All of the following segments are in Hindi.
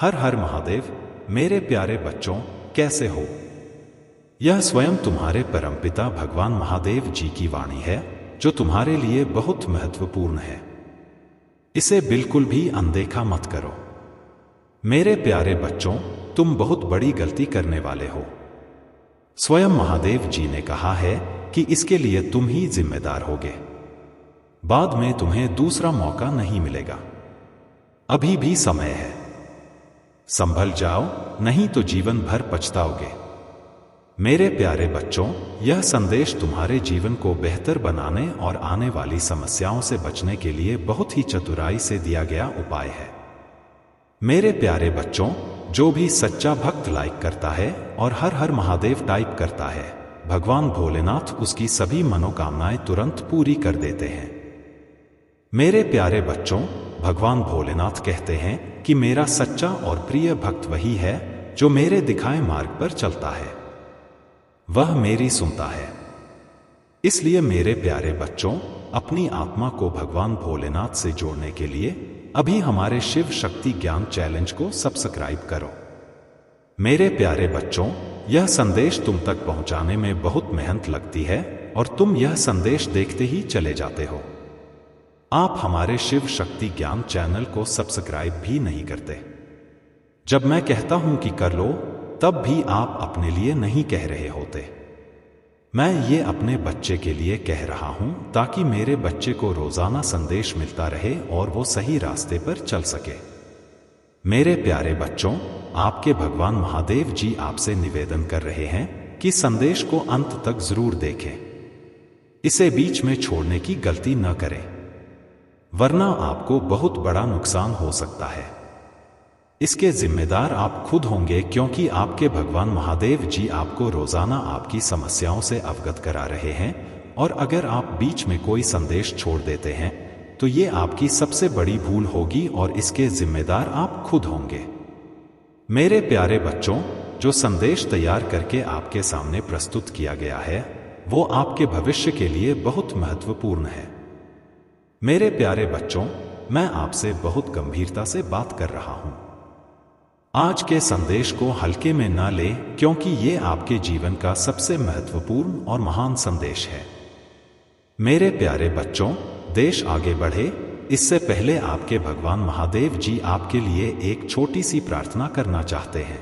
हर हर महादेव। मेरे प्यारे बच्चों, कैसे हो? यह स्वयं तुम्हारे परमपिता भगवान महादेव जी की वाणी है, जो तुम्हारे लिए बहुत महत्वपूर्ण है। इसे बिल्कुल भी अनदेखा मत करो। मेरे प्यारे बच्चों, तुम बहुत बड़ी गलती करने वाले हो। स्वयं महादेव जी ने कहा है कि इसके लिए तुम ही जिम्मेदार होगे। बाद में तुम्हें दूसरा मौका नहीं मिलेगा। अभी भी समय है। संभल जाओ, नहीं तो जीवन भर पछताओगे। मेरे प्यारे बच्चों, यह संदेश तुम्हारे जीवन को बेहतर बनाने और आने वाली समस्याओं से बचने के लिए बहुत ही चतुराई से दिया गया उपाय है। मेरे प्यारे बच्चों, जो भी सच्चा भक्त लाइक करता है और हर हर महादेव टाइप करता है, भगवान भोलेनाथ उसकी सभी मनोकामनाएं तुरंत पूरी कर देते हैं। मेरे प्यारे बच्चों, भगवान भोलेनाथ कहते हैं कि मेरा सच्चा और प्रिय भक्त वही है जो मेरे दिखाए मार्ग पर चलता है, वह मेरी सुनता है। इसलिए मेरे प्यारे बच्चों, अपनी आत्मा को भगवान भोलेनाथ से जोड़ने के लिए अभी हमारे शिव शक्ति ज्ञान चैलेंज को सब्सक्राइब करो। मेरे प्यारे बच्चों, यह संदेश तुम तक पहुंचाने में बहुत मेहनत लगती है और तुम यह संदेश देखते ही चले जाते हो। आप हमारे शिव शक्ति ज्ञान चैनल को सब्सक्राइब भी नहीं करते। जब मैं कहता हूं कि कर लो, तब भी आप अपने लिए नहीं कह रहे होते। मैं ये अपने बच्चे के लिए कह रहा हूं, ताकि मेरे बच्चे को रोजाना संदेश मिलता रहे और वो सही रास्ते पर चल सके। मेरे प्यारे बच्चों, आपके भगवान महादेव जी आपसे निवेदन कर रहे हैं कि संदेश को अंत तक जरूर देखें। इसे बीच में छोड़ने की गलती न करें, वरना आपको बहुत बड़ा नुकसान हो सकता है। इसके जिम्मेदार आप खुद होंगे, क्योंकि आपके भगवान महादेव जी आपको रोजाना आपकी समस्याओं से अवगत करा रहे हैं, और अगर आप बीच में कोई संदेश छोड़ देते हैं तो ये आपकी सबसे बड़ी भूल होगी और इसके जिम्मेदार आप खुद होंगे। मेरे प्यारे बच्चों, जो संदेश तैयार करके आपके सामने प्रस्तुत किया गया है, वो आपके भविष्य के लिए बहुत महत्वपूर्ण है। मेरे प्यारे बच्चों, मैं आपसे बहुत गंभीरता से बात कर रहा हूं। आज के संदेश को हल्के में ना लें, क्योंकि ये आपके जीवन का सबसे महत्वपूर्ण और महान संदेश है। मेरे प्यारे बच्चों, देश आगे बढ़े इससे पहले आपके भगवान महादेव जी आपके लिए एक छोटी सी प्रार्थना करना चाहते हैं।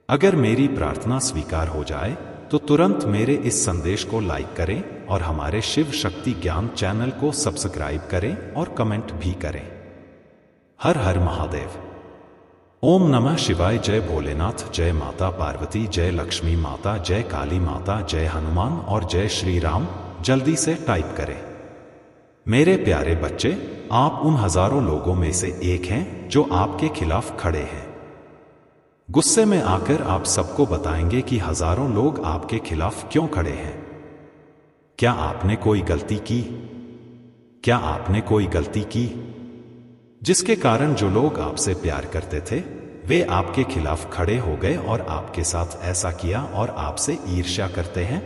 अगर मेरी प्रार्थना स्वीकार हो जाए तो तुरंत मेरे इस संदेश को लाइक करें और हमारे शिव शक्ति ज्ञान चैनल को सब्सक्राइब करें और कमेंट भी करें। हर हर महादेव। ओम नमः शिवाय। जय भोलेनाथ, जय माता पार्वती, जय लक्ष्मी माता, जय काली माता, जय हनुमान और जय श्री राम। जल्दी से टाइप करें। मेरे प्यारे बच्चे, आप उन हजारों लोगों में से एक हैं जो आपके खिलाफ खड़े हैं। गुस्से में आकर आप सबको बताएंगे कि हजारों लोग आपके खिलाफ क्यों खड़े हैं। क्या आपने कोई गलती की? क्या आपने कोई गलती की जिसके कारण जो लोग आपसे प्यार करते थे वे आपके खिलाफ खड़े हो गए और आपके साथ ऐसा किया और आपसे ईर्ष्या करते हैं?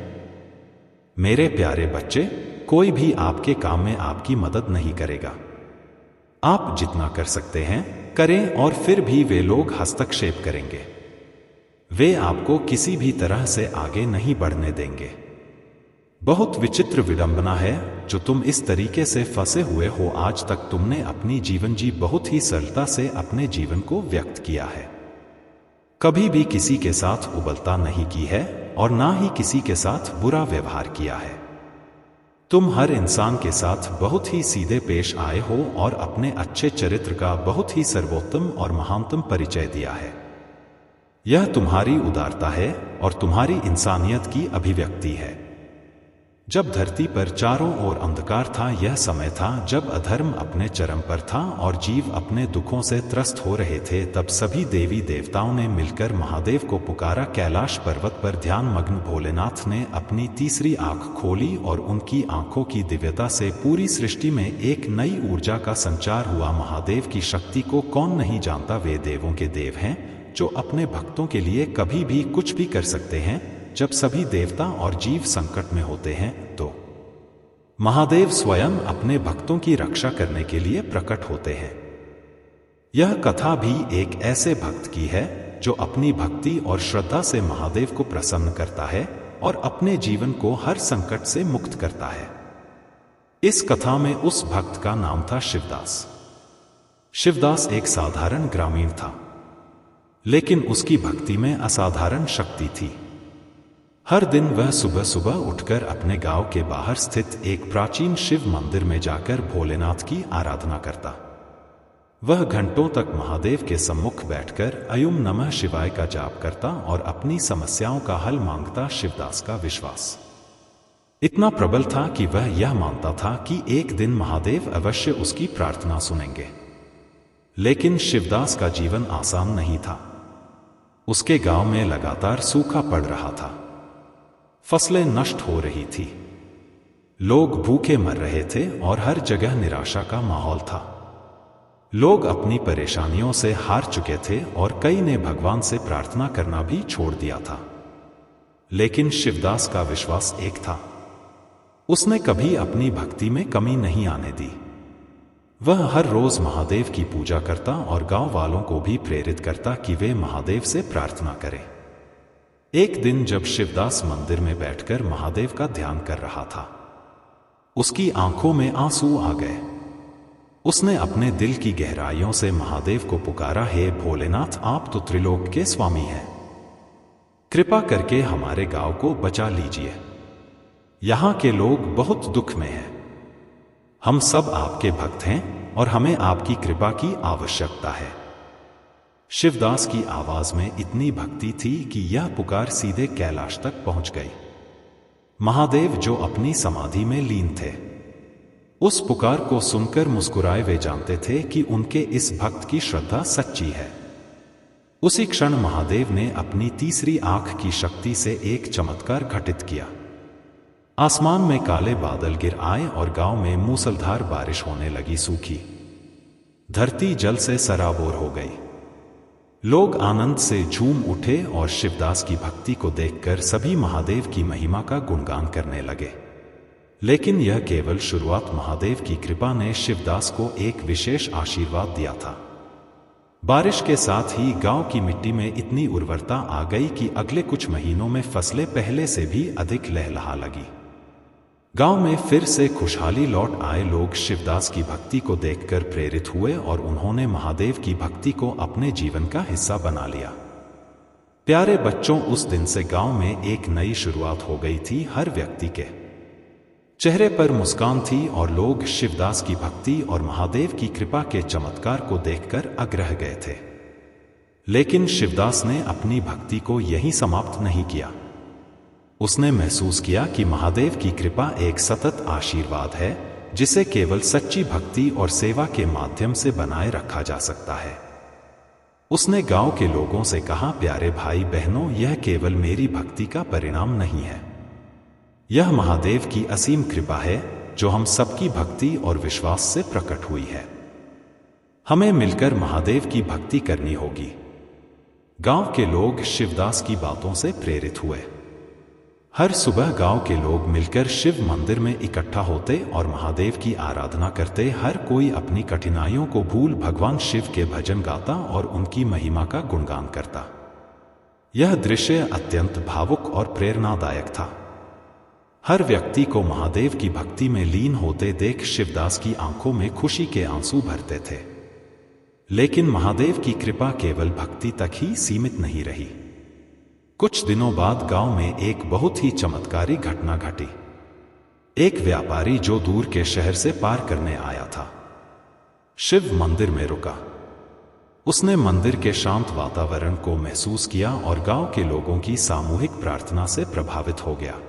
मेरे प्यारे बच्चे, कोई भी आपके काम में आपकी मदद नहीं करेगा। आप जितना कर सकते हैं करें, और फिर भी वे लोग हस्तक्षेप करेंगे। वे आपको किसी भी तरह से आगे नहीं बढ़ने देंगे। बहुत विचित्र विडंबना है जो तुम इस तरीके से फंसे हुए हो। आज तक तुमने अपनी जीवन जी बहुत ही सरलता से अपने जीवन को व्यक्त किया है। कभी भी किसी के साथ उबलता नहीं की है और ना ही किसी के साथ बुरा व्यवहार किया है। तुम हर इंसान के साथ बहुत ही सीधे पेश आए हो और अपने अच्छे चरित्र का बहुत ही सर्वोत्तम और महानतम परिचय दिया है। यह तुम्हारी उदारता है और तुम्हारी इंसानियत की अभिव्यक्ति है। जब धरती पर चारों ओर अंधकार था, यह समय था जब अधर्म अपने चरम पर था और जीव अपने दुखों से त्रस्त हो रहे थे। तब सभी देवी देवताओं ने मिलकर महादेव को पुकारा। कैलाश पर्वत पर ध्यान मग्न भोलेनाथ ने अपनी तीसरी आंख खोली और उनकी आंखों की दिव्यता से पूरी सृष्टि में एक नई ऊर्जा का संचार हुआ। महादेव की शक्ति को कौन नहीं जानता। वे देवों के देव हैं जो अपने भक्तों के लिए कभी भी कुछ भी कर सकते हैं। जब सभी देवता और जीव संकट में होते हैं तो महादेव स्वयं अपने भक्तों की रक्षा करने के लिए प्रकट होते हैं। यह कथा भी एक ऐसे भक्त की है जो अपनी भक्ति और श्रद्धा से महादेव को प्रसन्न करता है और अपने जीवन को हर संकट से मुक्त करता है। इस कथा में उस भक्त का नाम था शिवदास। शिवदास एक साधारण ग्रामीण था, लेकिन उसकी भक्ति में असाधारण शक्ति थी। हर दिन वह सुबह सुबह उठकर अपने गांव के बाहर स्थित एक प्राचीन शिव मंदिर में जाकर भोलेनाथ की आराधना करता। वह घंटों तक महादेव के सम्मुख बैठकर अयुम नमः शिवाय का जाप करता और अपनी समस्याओं का हल मांगता। शिवदास का विश्वास इतना प्रबल था कि वह यह मानता था कि एक दिन महादेव अवश्य उसकी प्रार्थना सुनेंगे। लेकिन शिवदास का जीवन आसान नहीं था। उसके गांव में लगातार सूखा पड़ रहा था, फसलें नष्ट हो रही थी, लोग भूखे मर रहे थे और हर जगह निराशा का माहौल था। लोग अपनी परेशानियों से हार चुके थे और कई ने भगवान से प्रार्थना करना भी छोड़ दिया था। लेकिन शिवदास का विश्वास एक था, उसने कभी अपनी भक्ति में कमी नहीं आने दी। वह हर रोज महादेव की पूजा करता और गांव वालों को भी प्रेरित करता कि वे महादेव से प्रार्थना करें। एक दिन जब शिवदास मंदिर में बैठकर महादेव का ध्यान कर रहा था, उसकी आंखों में आंसू आ गए। उसने अपने दिल की गहराइयों से महादेव को पुकारा, हे भोलेनाथ, आप तो त्रिलोक के स्वामी हैं, कृपा करके हमारे गांव को बचा लीजिए। यहां के लोग बहुत दुख में हैं। हम सब आपके भक्त हैं और हमें आपकी कृपा की आवश्यकता है। शिवदास की आवाज में इतनी भक्ति थी कि यह पुकार सीधे कैलाश तक पहुंच गई। महादेव जो अपनी समाधि में लीन थे, उस पुकार को सुनकर मुस्कुराए। वे जानते थे कि उनके इस भक्त की श्रद्धा सच्ची है। उसी क्षण महादेव ने अपनी तीसरी आंख की शक्ति से एक चमत्कार घटित किया। आसमान में काले बादल गिर आए और गांव में मूसलधार बारिश होने लगी। सूखी धरती जल से सराबोर हो गई। लोग आनंद से झूम उठे और शिवदास की भक्ति को देखकर सभी महादेव की महिमा का गुणगान करने लगे। लेकिन यह केवल शुरुआत। महादेव की कृपा ने शिवदास को एक विशेष आशीर्वाद दिया था। बारिश के साथ ही गांव की मिट्टी में इतनी उर्वरता आ गई कि अगले कुछ महीनों में फसलें पहले से भी अधिक लहलहा लगी। गांव में फिर से खुशहाली लौट आए। लोग शिवदास की भक्ति को देखकर प्रेरित हुए और उन्होंने महादेव की भक्ति को अपने जीवन का हिस्सा बना लिया। प्यारे बच्चों, उस दिन से गांव में एक नई शुरुआत हो गई थी। हर व्यक्ति के चेहरे पर मुस्कान थी और लोग शिवदास की भक्ति और महादेव की कृपा के चमत्कार को देखकर अग्रह गए थे। लेकिन शिवदास ने अपनी भक्ति को यहीं समाप्त नहीं किया। उसने महसूस किया कि महादेव की कृपा एक सतत आशीर्वाद है जिसे केवल सच्ची भक्ति और सेवा के माध्यम से बनाए रखा जा सकता है। उसने गांव के लोगों से कहा, प्यारे भाई बहनों, यह केवल मेरी भक्ति का परिणाम नहीं है, यह महादेव की असीम कृपा है जो हम सबकी भक्ति और विश्वास से प्रकट हुई है। हमें मिलकर महादेव की भक्ति करनी होगी। गांव के लोग शिवदास की बातों से प्रेरित हुए। हर सुबह गांव के लोग मिलकर शिव मंदिर में इकट्ठा होते और महादेव की आराधना करते। हर कोई अपनी कठिनाइयों को भूल भगवान शिव के भजन गाता और उनकी महिमा का गुणगान करता। यह दृश्य अत्यंत भावुक और प्रेरणादायक था। हर व्यक्ति को महादेव की भक्ति में लीन होते देख शिवदास की आंखों में खुशी के आंसू भरते थे। लेकिन महादेव की कृपा केवल भक्ति तक ही सीमित नहीं रही। कुछ दिनों बाद गांव में एक बहुत ही चमत्कारी घटना घटी। एक व्यापारी जो दूर के शहर से पार करने आया था, शिव मंदिर में रुका। उसने मंदिर के शांत वातावरण को महसूस किया और गांव के लोगों की सामूहिक प्रार्थना से प्रभावित हो गया।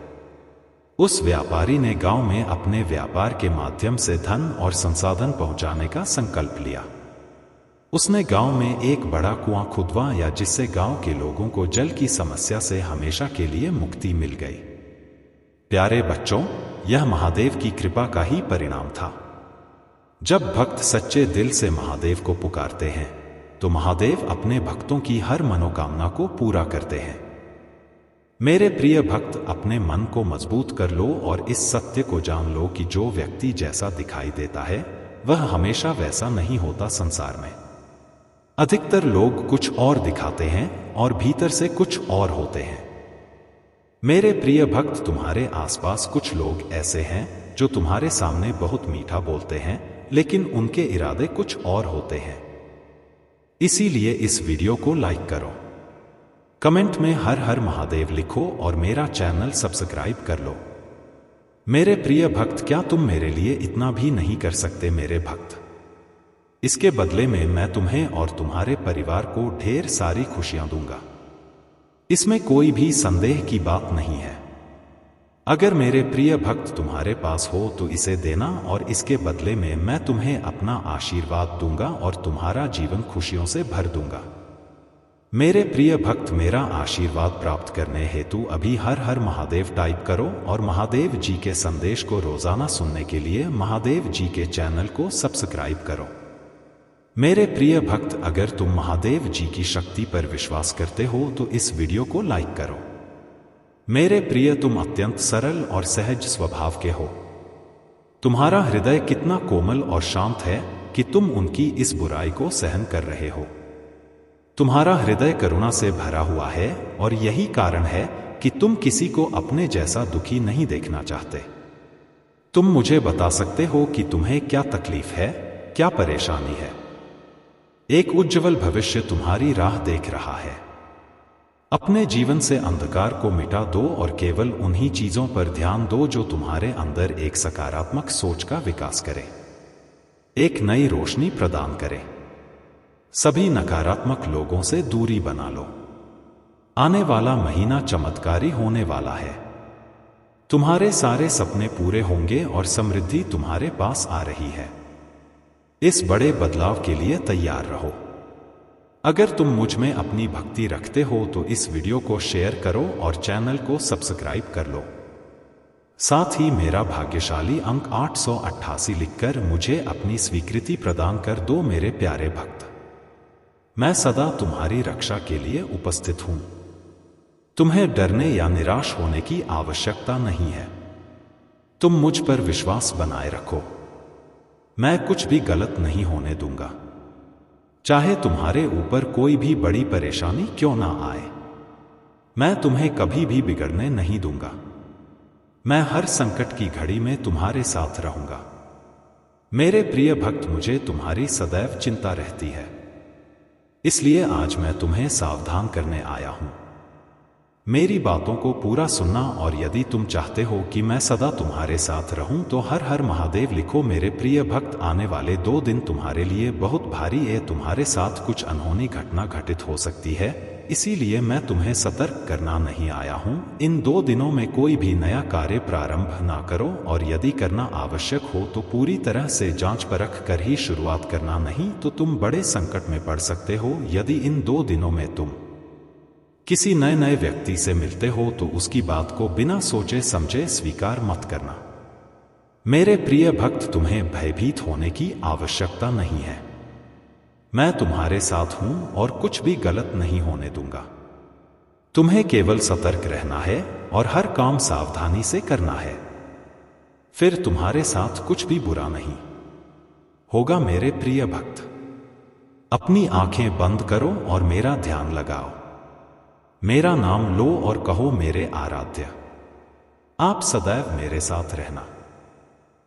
उस व्यापारी ने गांव में अपने व्यापार के माध्यम से धन और संसाधन पहुंचाने का संकल्प लिया। उसने गांव में एक बड़ा कुआं खुदवाया जिससे गांव के लोगों को जल की समस्या से हमेशा के लिए मुक्ति मिल गई। प्यारे बच्चों, यह महादेव की कृपा का ही परिणाम था। जब भक्त सच्चे दिल से महादेव को पुकारते हैं तो महादेव अपने भक्तों की हर मनोकामना को पूरा करते हैं। मेरे प्रिय भक्त, अपने मन को मजबूत कर लो और इस सत्य को जान लो कि जो व्यक्ति जैसा दिखाई देता है वह हमेशा वैसा नहीं होता। संसार में अधिकतर लोग कुछ और दिखाते हैं और भीतर से कुछ और होते हैं। मेरे प्रिय भक्त, तुम्हारे आसपास कुछ लोग ऐसे हैं जो तुम्हारे सामने बहुत मीठा बोलते हैं, लेकिन उनके इरादे कुछ और होते हैं। इसीलिए इस वीडियो को लाइक करो, कमेंट में हर हर महादेव लिखो और मेरा चैनल सब्सक्राइब कर लो। मेरे प्रिय भक्त, क्या तुम मेरे लिए इतना भी नहीं कर सकते मेरे भक्त? इसके बदले में मैं तुम्हें और तुम्हारे परिवार को ढेर सारी खुशियां दूंगा। इसमें कोई भी संदेह की बात नहीं है। अगर मेरे प्रिय भक्त तुम्हारे पास हो तो इसे देना और इसके बदले में मैं तुम्हें अपना आशीर्वाद दूंगा और तुम्हारा जीवन खुशियों से भर दूंगा। मेरे प्रिय भक्त, मेरा आशीर्वाद प्राप्त करने हेतु अभी हर हर महादेव टाइप करो और महादेव जी के संदेश को रोजाना सुनने के लिए महादेव जी के चैनल को सब्सक्राइब करो। मेरे प्रिय भक्त, अगर तुम महादेव जी की शक्ति पर विश्वास करते हो तो इस वीडियो को लाइक करो। मेरे प्रिय, तुम अत्यंत सरल और सहज स्वभाव के हो। तुम्हारा हृदय कितना कोमल और शांत है कि तुम उनकी इस बुराई को सहन कर रहे हो। तुम्हारा हृदय करुणा से भरा हुआ है और यही कारण है कि तुम किसी को अपने जैसा दुखी नहीं देखना चाहते। तुम मुझे बता सकते हो कि तुम्हें क्या तकलीफ है, क्या परेशानी है। एक उज्जवल भविष्य तुम्हारी राह देख रहा है। अपने जीवन से अंधकार को मिटा दो और केवल उन्हीं चीजों पर ध्यान दो जो तुम्हारे अंदर एक सकारात्मक सोच का विकास करे, एक नई रोशनी प्रदान करे। सभी नकारात्मक लोगों से दूरी बना लो। आने वाला महीना चमत्कारी होने वाला है। तुम्हारे सारे सपने पूरे होंगे और समृद्धि तुम्हारे पास आ रही है। इस बड़े बदलाव के लिए तैयार रहो। अगर तुम मुझ में अपनी भक्ति रखते हो तो इस वीडियो को शेयर करो और चैनल को सब्सक्राइब कर लो। साथ ही मेरा भाग्यशाली अंक 888 लिखकर मुझे अपनी स्वीकृति प्रदान कर दो मेरे प्यारे भक्त। मैं सदा तुम्हारी रक्षा के लिए उपस्थित हूं। तुम्हें डरने या निराश होने की आवश्यकता नहीं है। तुम मुझ पर विश्वास बनाए रखो। मैं कुछ भी गलत नहीं होने दूंगा, चाहे तुम्हारे ऊपर कोई भी बड़ी परेशानी क्यों ना आए। मैं तुम्हें कभी भी बिगड़ने नहीं दूंगा। मैं हर संकट की घड़ी में तुम्हारे साथ रहूंगा। मेरे प्रिय भक्त, मुझे तुम्हारी सदैव चिंता रहती है, इसलिए आज मैं तुम्हें सावधान करने आया हूं। मेरी बातों को पूरा सुनना और यदि तुम चाहते हो कि मैं सदा तुम्हारे साथ रहूं तो हर हर महादेव लिखो। मेरे प्रिय भक्त, आने वाले 2 दिन तुम्हारे लिए बहुत भारी है। तुम्हारे साथ कुछ अनहोनी घटना घटित हो सकती है, इसीलिए मैं तुम्हें सतर्क करना नहीं आया हूं। इन 2 दिनों में कोई भी नया कार्य प्रारंभ ना करो और यदि करना आवश्यक हो तो पूरी तरह से जांच परख कर ही शुरुआत करना, नहीं तो तुम बड़े संकट में पड़ सकते हो। यदि इन 2 दिनों में तुम किसी नए व्यक्ति से मिलते हो तो उसकी बात को बिना सोचे समझे स्वीकार मत करना। मेरे प्रिय भक्त, तुम्हें भयभीत होने की आवश्यकता नहीं है। मैं तुम्हारे साथ हूं और कुछ भी गलत नहीं होने दूंगा। तुम्हें केवल सतर्क रहना है और हर काम सावधानी से करना है, फिर तुम्हारे साथ कुछ भी बुरा नहीं होगा। मेरे प्रिय भक्त, अपनी आंखें बंद करो और मेरा ध्यान लगाओ। मेरा नाम लो और कहो, मेरे आराध्य, आप सदैव मेरे साथ रहना।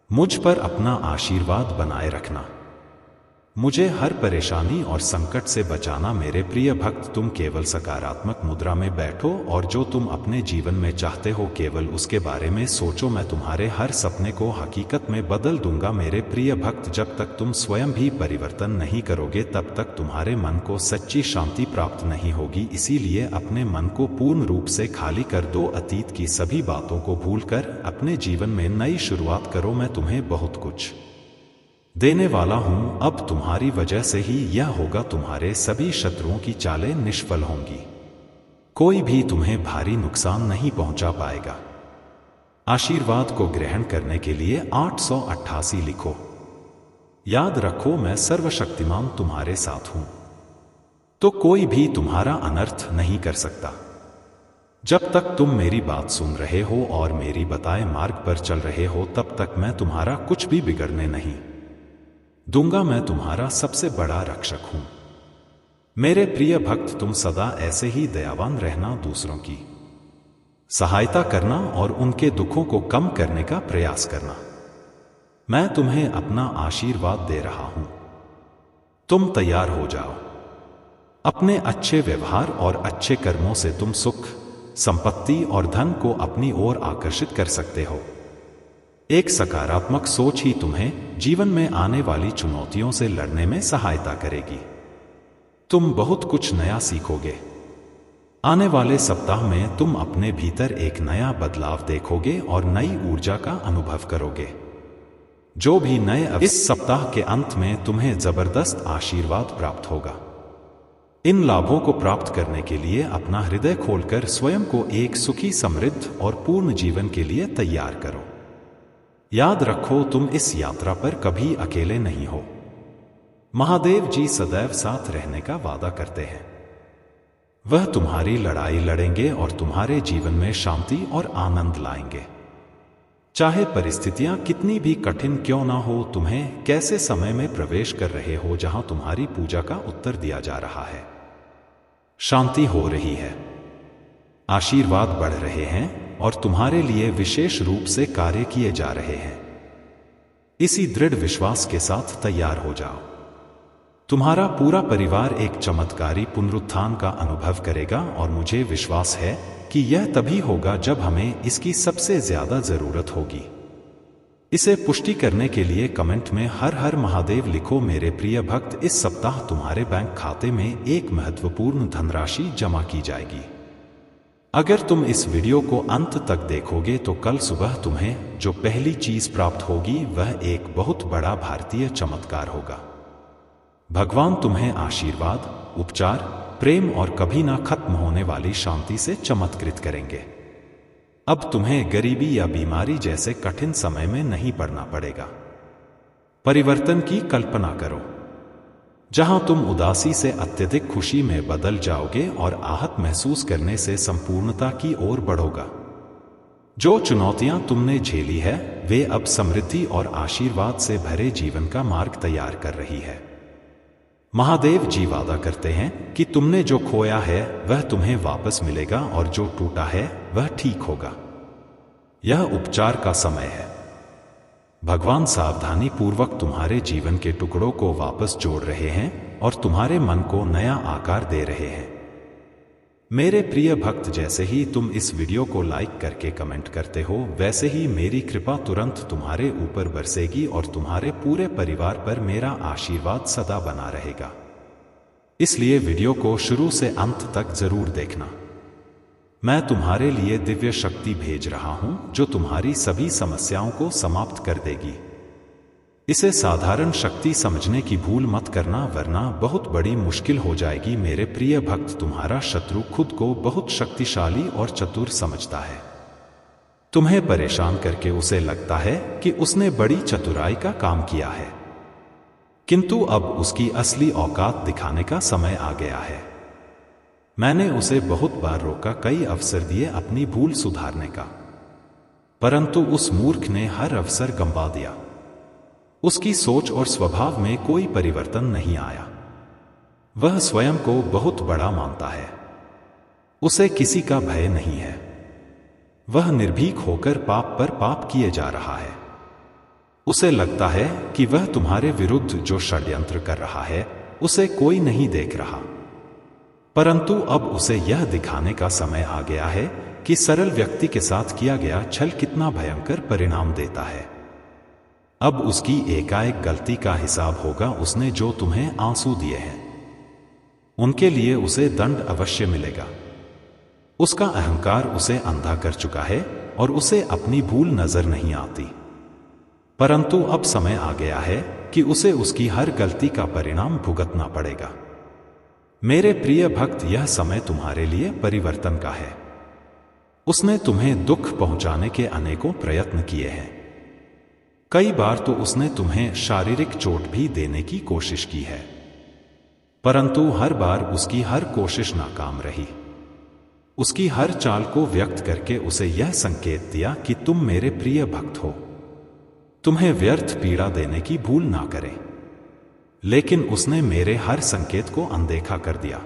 मुझ पर अपना आशीर्वाद बनाए रखना। मुझे हर परेशानी और संकट से बचाना। मेरे प्रिय भक्त, तुम केवल सकारात्मक मुद्रा में बैठो और जो तुम अपने जीवन में चाहते हो केवल उसके बारे में सोचो। मैं तुम्हारे हर सपने को हकीकत में बदल दूंगा। मेरे प्रिय भक्त, जब तक तुम स्वयं भी परिवर्तन नहीं करोगे तब तक तुम्हारे मन को सच्ची शांति प्राप्त नहीं होगी। इसीलिए अपने मन को पूर्ण रूप से खाली कर दो। अतीत की सभी बातों को भूलकर अपने जीवन में नई शुरुआत करो। मैं तुम्हें बहुत कुछ देने वाला हूं। अब तुम्हारी वजह से ही यह होगा। तुम्हारे सभी शत्रुओं की चालें निष्फल होंगी। कोई भी तुम्हें भारी नुकसान नहीं पहुंचा पाएगा। आशीर्वाद को ग्रहण करने के लिए 888 लिखो। याद रखो, मैं सर्वशक्तिमान तुम्हारे साथ हूं, तो कोई भी तुम्हारा अनर्थ नहीं कर सकता। जब तक तुम मेरी बात सुन रहे हो और मेरी बताए मार्ग पर चल रहे हो तब तक मैं तुम्हारा कुछ भी बिगड़ने नहीं दूंगा। मैं तुम्हारा सबसे बड़ा रक्षक हूं। मेरे प्रिय भक्त, तुम सदा ऐसे ही दयावान रहना, दूसरों की सहायता करना और उनके दुखों को कम करने का प्रयास करना। मैं तुम्हें अपना आशीर्वाद दे रहा हूं। तुम तैयार हो जाओ। अपने अच्छे व्यवहार और अच्छे कर्मों से तुम सुख, संपत्ति और धन को अपनी ओर आकर्षित कर सकते हो। एक सकारात्मक सोच ही तुम्हें जीवन में आने वाली चुनौतियों से लड़ने में सहायता करेगी। तुम बहुत कुछ नया सीखोगे। आने वाले सप्ताह में तुम अपने भीतर एक नया बदलाव देखोगे और नई ऊर्जा का अनुभव करोगे। जो भी नए इस सप्ताह के अंत में तुम्हें जबरदस्त आशीर्वाद प्राप्त होगा। इन लाभों को प्राप्त करने के लिए अपना हृदय खोलकर स्वयं को एक सुखी, समृद्ध और पूर्ण जीवन के लिए तैयार करो। याद रखो, तुम इस यात्रा पर कभी अकेले नहीं हो। महादेव जी सदैव साथ रहने का वादा करते हैं। वह तुम्हारी लड़ाई लड़ेंगे और तुम्हारे जीवन में शांति और आनंद लाएंगे। चाहे परिस्थितियां कितनी भी कठिन क्यों ना हो, तुम्हें कैसे समय में प्रवेश कर रहे हो जहां तुम्हारी पूजा का उत्तर दिया जा रहा है। शांति हो रही है, आशीर्वाद बढ़ रहे हैं और तुम्हारे लिए विशेष रूप से कार्य किए जा रहे हैं। इसी दृढ़ विश्वास के साथ तैयार हो जाओ। तुम्हारा पूरा परिवार एक चमत्कारी पुनरुत्थान का अनुभव करेगा और मुझे विश्वास है कि यह तभी होगा जब हमें इसकी सबसे ज्यादा जरूरत होगी। इसे पुष्टि करने के लिए कमेंट में हर हर महादेव लिखो। मेरे प्रिय भक्त, इस सप्ताह तुम्हारे बैंक खाते में एक महत्वपूर्ण धनराशि जमा की जाएगी। अगर तुम इस वीडियो को अंत तक देखोगे तो कल सुबह तुम्हें जो पहली चीज प्राप्त होगी वह एक बहुत बड़ा भारतीय चमत्कार होगा। भगवान तुम्हें आशीर्वाद, उपचार, प्रेम और कभी ना खत्म होने वाली शांति से चमत्कृत करेंगे। अब तुम्हें गरीबी या बीमारी जैसे कठिन समय में नहीं पड़ना पड़ेगा। परिवर्तन की कल्पना करो, जहां तुम उदासी से अत्यधिक खुशी में बदल जाओगे और आहत महसूस करने से संपूर्णता की ओर बढ़ोगा। जो चुनौतियां तुमने झेली है वे अब समृद्धि और आशीर्वाद से भरे जीवन का मार्ग तैयार कर रही है। महादेव जी वादा करते हैं कि तुमने जो खोया है वह तुम्हें वापस मिलेगा और जो टूटा है वह ठीक होगा। यह उपचार का समय है। भगवान सावधानी पूर्वक तुम्हारे जीवन के टुकड़ों को वापस जोड़ रहे हैं और तुम्हारे मन को नया आकार दे रहे हैं। मेरे प्रिय भक्त, जैसे ही तुम इस वीडियो को लाइक करके कमेंट करते हो वैसे ही मेरी कृपा तुरंत तुम्हारे ऊपर बरसेगी और तुम्हारे पूरे परिवार पर मेरा आशीर्वाद सदा बना रहेगा। इसलिए वीडियो को शुरू से अंत तक जरूर देखना। मैं तुम्हारे लिए दिव्य शक्ति भेज रहा हूं जो तुम्हारी सभी समस्याओं को समाप्त कर देगी। इसे साधारण शक्ति समझने की भूल मत करना, वरना बहुत बड़ी मुश्किल हो जाएगी। मेरे प्रिय भक्त, तुम्हारा शत्रु खुद को बहुत शक्तिशाली और चतुर समझता है। तुम्हें परेशान करके उसे लगता है कि उसने बड़ी चतुराई का काम किया है, किंतु अब उसकी असली औकात दिखाने का समय आ गया है। मैंने उसे बहुत बार रोका, कई अवसर दिए अपनी भूल सुधारने का, परंतु उस मूर्ख ने हर अवसर गंवा दिया। उसकी सोच और स्वभाव में कोई परिवर्तन नहीं आया। वह स्वयं को बहुत बड़ा मानता है। उसे किसी का भय नहीं है। वह निर्भीक होकर पाप पर पाप किए जा रहा है। उसे लगता है कि वह तुम्हारे विरुद्ध जो षड्यंत्र कर रहा है उसे कोई नहीं देख रहा, परंतु अब उसे यह दिखाने का समय आ गया है कि सरल व्यक्ति के साथ किया गया छल कितना भयंकर परिणाम देता है। अब उसकी एकाएक गलती का हिसाब होगा। उसने जो तुम्हें आंसू दिए हैं उनके लिए उसे दंड अवश्य मिलेगा। उसका अहंकार उसे अंधा कर चुका है और उसे अपनी भूल नजर नहीं आती, परंतु अब समय आ गया है कि उसे उसकी हर गलती का परिणाम भुगतना पड़ेगा। मेरे प्रिय भक्त, यह समय तुम्हारे लिए परिवर्तन का है। उसने तुम्हें दुख पहुंचाने के अनेकों प्रयत्न किए हैं। कई बार तो उसने तुम्हें शारीरिक चोट भी देने की कोशिश की है, परंतु हर बार उसकी हर कोशिश नाकाम रही। उसकी हर चाल को व्यक्त करके उसे यह संकेत दिया कि तुम मेरे प्रिय भक्त हो, तुम्हें व्यर्थ पीड़ा देने की भूल ना करें। लेकिन उसने मेरे हर संकेत को अनदेखा कर दिया।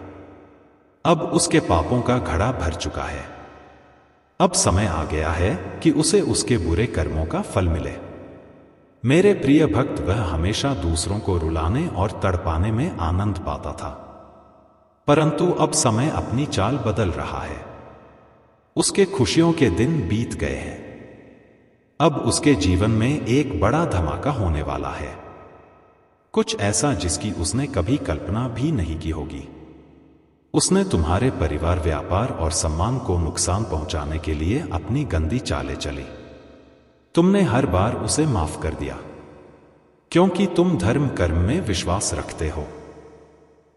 अब उसके पापों का घड़ा भर चुका है। अब समय आ गया है कि उसे उसके बुरे कर्मों का फल मिले। मेरे प्रिय भक्त, वह हमेशा दूसरों को रुलाने और तड़पाने में आनंद पाता था, परंतु अब समय अपनी चाल बदल रहा है। उसके खुशियों के दिन बीत गए हैं। अब उसके जीवन में एक बड़ा धमाका होने वाला है, कुछ ऐसा जिसकी उसने कभी कल्पना भी नहीं की होगी। उसने तुम्हारे परिवार, व्यापार और सम्मान को नुकसान पहुंचाने के लिए अपनी गंदी चालें चली। तुमने हर बार उसे माफ कर दिया, क्योंकि तुम धर्म कर्म में विश्वास रखते हो।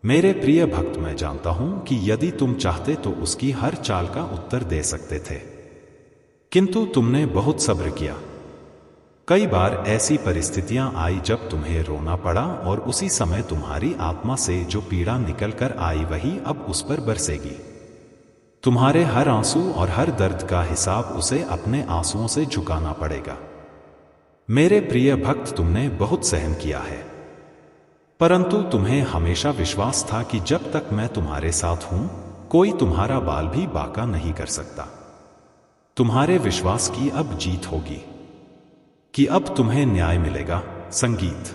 मेरे प्रिय भक्त, मैं जानता हूं कि यदि तुम चाहते तो उसकी हर चाल का उत्तर दे सकते थे, किंतु तुमने बहुत सब्र किया। कई बार ऐसी परिस्थितियां आई जब तुम्हें रोना पड़ा, और उसी समय तुम्हारी आत्मा से जो पीड़ा निकल कर आई वही अब उस पर बरसेगी। तुम्हारे हर आंसू और हर दर्द का हिसाब उसे अपने आंसुओं से झुकाना पड़ेगा। मेरे प्रिय भक्त, तुमने बहुत सहन किया है, परंतु तुम्हें हमेशा विश्वास था कि जब तक मैं तुम्हारे साथ हूं, कोई तुम्हारा बाल भी बांका नहीं कर सकता। तुम्हारे विश्वास की अब जीत होगी कि अब तुम्हें न्याय मिलेगा। संगीत।